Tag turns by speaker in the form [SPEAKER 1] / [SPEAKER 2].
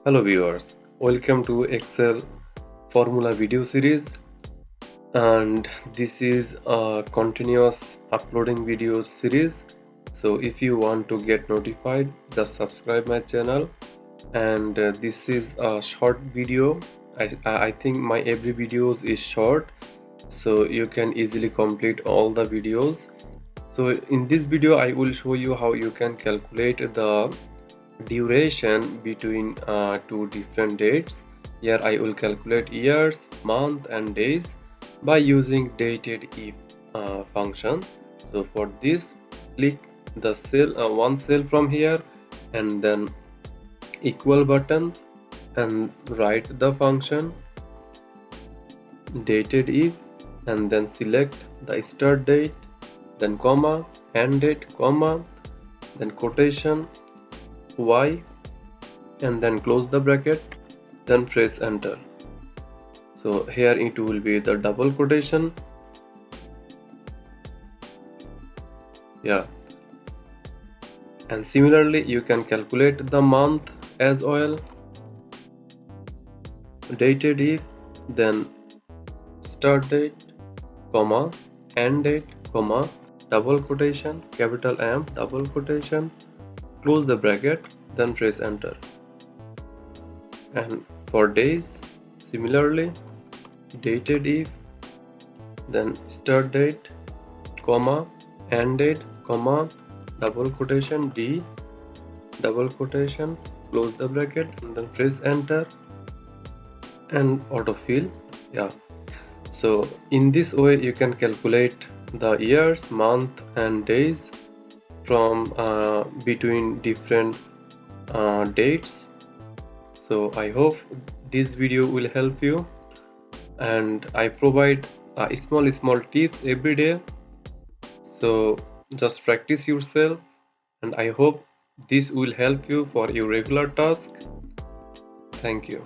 [SPEAKER 1] Hello viewers, welcome to Excel formula video series, and this is a continuous uploading video series. So if you want to get notified, just subscribe my channel. And this is a short video. I think my every videos is short, so you can easily complete all the videos. So in this video I will show you how you can calculate the duration between two different dates. Here I will calculate years, month and days by using dateDif function. So for this, click the cell one cell from here and then equal button and write the function dateDif and then select the start date, then comma, end date, comma, then quotation y, and then close the bracket, then press enter. So here it will be the double quotation, and similarly you can calculate the month as well. DateDif, then start date, comma, end date, comma, double quotation, capital M, double quotation, close the bracket, then press enter. And for days, similarly, dateDif, then start date, comma, end date, comma, double quotation D, double quotation, close the bracket, and then press enter and autofill. So in this way you can calculate the years, month and days from between different dates. So I hope this video will help you, and I provide small tips every day. So just practice yourself, and I hope this will help you for your regular task. Thank you.